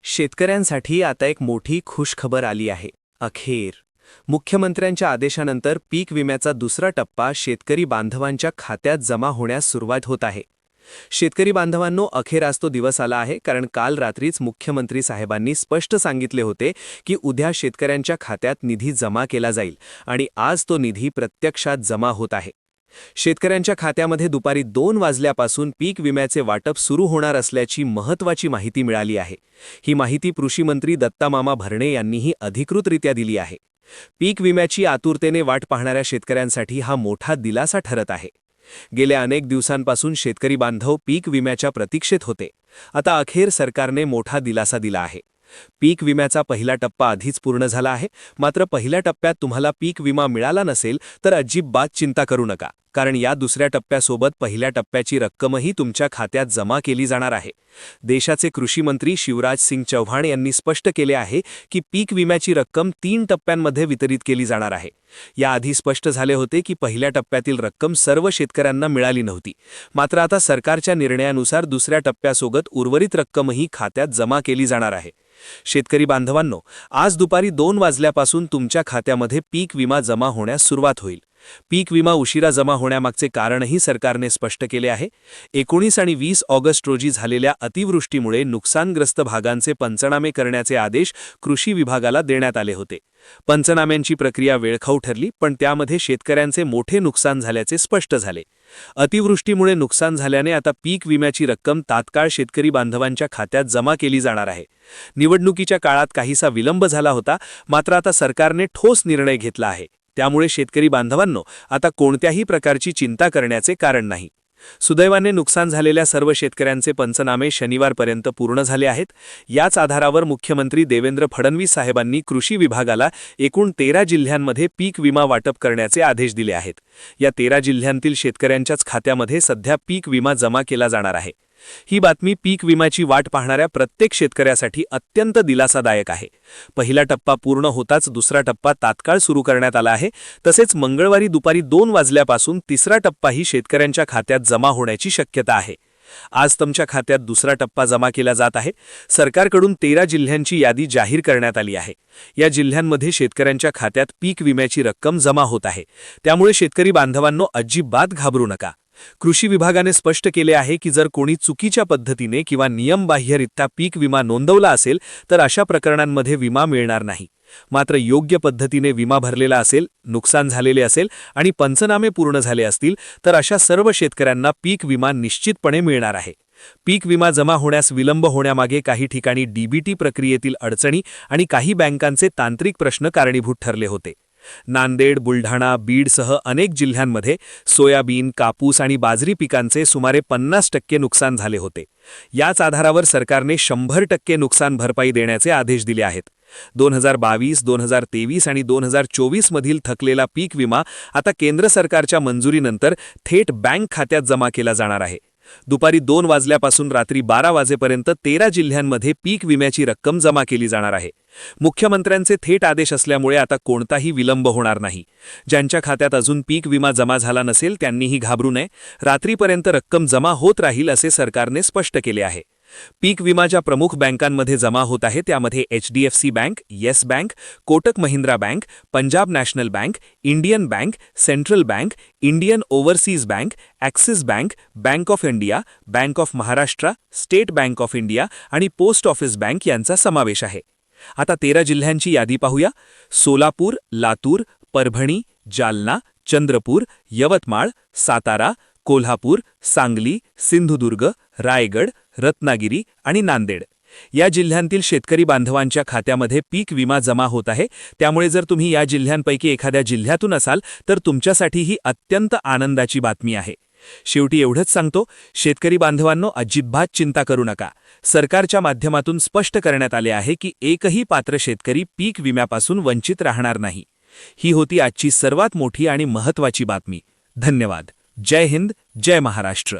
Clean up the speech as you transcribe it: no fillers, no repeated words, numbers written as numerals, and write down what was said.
शेतकऱ्यांसाठी आता एक मोठी खुशखबर आली आहे. अखेर मुख्यमंत्र्यांच्या आदेशानंतर पीक विम्याचा दुसरा टप्पा शेतकरी बांधवांच्या खात्यात जमा होण्यास सुरुवात होत आहे. शेतकरी बांधवांनो, अखेर आज तो दिवस आला आहे, कारण काल रात्रीच मुख्यमंत्री साहेबांनी स्पष्ट सांगितले होते की उद्या शेतकऱ्यांच्या खात्यात निधी जमा केला जाईल आणि आज तो निधी प्रत्यक्षात जमा होत आहे. शेतकऱ्यांच्या खात्यामध्ये दुपारी 2 वाजल्यापासून पीक विम्याचे वाटप सुरू होणार असल्याची महत्त्वाची माहिती मिळाली आहे. ही माहिती कृषी मंत्री दत्तामामा भरणे यांनीही अधिकृतरित्या दिली आहे. पीक विम्याची आतुरतेने वाट पाहणाऱ्या शेतकऱ्यांसाठी हा मोठा दिलासा ठरत आहे. गेल्या अनेक दिवसांपासून शेतकरी बांधव पीक विम्याच्या प्रतीक्षेत होते. आता अखेर सरकारने मोठा दिलासा दिला आहे. पीक विम्याचा पहिला टप्पा आधीच पूर्ण झाला आहे. मात्र पहिल्या टप्प्यात तुम्हाला पीक विमा मिळाला नसेल तर अजिबात चिंता करू नका, कारण या दुसऱ्या टप्प्यासोबत पहिल्या टप्प्याची रक्कमही तुमच्या खात्यात जमा केली जाणार आहे. देशाचे कृषी मंत्री शिवराज सिंग चौहान यांनी स्पष्ट केले आहे की पीक विम्याची रक्कम 3 टप्प्यांमध्ये वितरित केली जाणार आहे. याआधी स्पष्ट झाले होते की पहिल्या टप्प्यातील रक्कम सर्व शेतकऱ्यांना मिळाली नव्हती. मात्र आता सरकारच्या निर्णयानुसार दुसऱ्या टप्प्यासोबत उर्वरित रक्कमही खात्यात जमा केली जाणार आहे. शेतकरी बांधवांनो, आज दुपारी 2 वाजल्यापासून तुमच्या खात्यामध्ये पीक विमा जमा होण्यास सुरुवात होईल. पीक विमा उशिरा जमा होण्यामागचे कारणही सरकारने स्पष्ट केले आहे. 19 आणि 20 ऑगस्ट रोजी झालेल्या अतिवृष्टीमुळे नुकसानग्रस्त भागांचे पंचनामे करण्याचे आदेश कृषी विभागाला देण्यात आले होते. पंचनाम्यांची प्रक्रिया वेळखाऊ ठरली, पण त्यामध्ये शेतकऱ्यांचे मोठे नुकसान झाल्याचे स्पष्ट झाले. अतिवृष्टीमुळे नुकसान झाल्याने आता पीक विम्याची रक्कम तात्काळ शेतकरी बांधवांच्या खात्यात जमा केली जाणार आहे. निवडणुकीच्या काळात काहीसा विलंब झाला होता, मात्र आता सरकारने ठोस निर्णय घेतला आहे. त्यामुळे शेतकरी बांधवांनो, आता कोणत्याही प्रकारची चिंता करण्याचे कारण नाही. सुदैवाने नुकसान झालेल्या सर्व शेतकऱ्यांचे पंचनामे शनिवारपर्यंत पूर्ण झाले आहेत. याच आधारावर मुख्यमंत्री देवेंद्र फडणवीस साहेबांनी कृषी विभागाला एकूण 13 जिल्ह्यांमध्ये पीक विमा वाटप करण्याचे आदेश दिले आहेत. या 13 जिल्ह्यांतील शेतकऱ्यांच्याच खात्यामध्ये सध्या पीक विमा जमा केला जाणार आहे. ही बातमी पीक विम्याची वाट पाहणाऱ्या प्रत्येक शेतकऱ्यासाठी अत्यंत दिलासादायक आहे. पहिला टप्पा पूर्ण होताच दुसरा टप्पा तात्काळ सुरू करण्यात आला आहे. तसेच मंगळवारी दुपारी 2 वाजल्यापासून तिसरा टप्पाही शेतकऱ्यांच्या खात्यात जमा होण्याची शक्यता आहे. आज तुमच्या खात्यात दुसरा टप्पा जमा केला जात आहे. सरकारकडून 13 जिल्ह्यांची यादी जाहीर करण्यात आली आहे. या जिल्ह्यांमध्ये शेतकऱ्यांच्या खात्यात पीक विम्याची रक्कम जमा होत आहे. त्यामुळे शेतकरी बांधवांनो, अजिबात घाबरू नका. कृषी विभागाने स्पष्ट केले आहे की जर कोणी चुकीच्या पद्धतीने किंवा नियमबाह्यरित्या पीक विमा नोंदवला असेल तर अशा प्रकरणांमध्ये विमा मिळणार नाही. मात्र योग्य पद्धतीने विमा भरलेला असेल, नुकसान झालेले असेल आणि पंचनामे पूर्ण झाले असतील तर अशा सर्व शेतकऱ्यांना पीक विमा निश्चितपणे मिळणार आहे. पीक विमा जमा होण्यास विलंब होण्यामागे काही ठिकाणी डीबीटी प्रक्रियेतील अडचणी आणि काही बँकांचे तांत्रिक प्रश्न कारणीभूत ठरले होते. नांदेड, बुलढाणा, बीडसह अनेक जिल्ह्यांमध्ये सोयाबीन, कापूस आणि बाजरी पिकांचे सुमारे 50% नुकसान झाले होते. याच आधारावर सरकारने 100% नुकसान भरपाई देण्याचे आदेश दिले आहेत. 2022, 2023 आणि 2024 मधील थकलेला पीक विमा आता केंद्र सरकारच्या मंजुरीनंतर थेट बँक खात्यात जमा केला जाणार आहे. दुपारी 2 वाजल्यापासून रात्री 12 वाजेपर्यंत 13 जिल्ह्यांमध्ये पीक विम्याची रक्कम जमा केली जाणार आहे. मुख्यमंत्र्यांचे थेट आदेश असल्यामुळे आता कोणताही विलंब होणार नाही. ज्यांच्या खात्यात अजून पीक विमा जमा झाला नसेल त्यांनीही घाबरू नये. रात्रीपर्यंत रक्कम जमा होत राहील असे सरकारने स्पष्ट केले आहे. पीक विमा ज्या प्रमुख बँकांमध्ये जमा होत आहे त्यामध्ये HDFC bank, yes bank, Kotak Mahindra bank, Punjab national bank, Indian bank, central bank, Indian overseas bank, axis bank, bank of India, bank of Maharashtra, state bank of India आणि पोस्ट ऑफिस बँक यांचा समावेश आहे. आता 13 जिल्ह्यांची यादी पाहूया. सोलापूर, लातूर, परभणी, जालना, चंद्रपूर, यवतमाळ, सातारा, कोल्हापूर, सांगली, सिंधुदुर्ग, रायगड, रत्नागिरी आणि नांदेड या जिल्ह्यांतील शेतकरी बांधवांच्या खात्यामध्ये पीक विमा जमा होत आहे. त्यामुळे जर तुम्ही या जिल्ह्यांपैकी एखाद्या जिल्ह्यातून असाल तर तुमच्यासाठी ही अत्यंत आनंदाची बातमी आहे. शेवटी एवढंच सांगतो, शेतकरी बांधवांनो, अजिबात चिंता करू नका. सरकारच्या माध्यमातून स्पष्ट करण्यात आले आहे की एकही पात्र शेतकरी पीक विम्यापासून वंचित राहणार नाही. ही होती आजची सर्वात मोठी आणि महत्त्वाची बातमी. धन्यवाद. जय हिंद, जय महाराष्ट्र.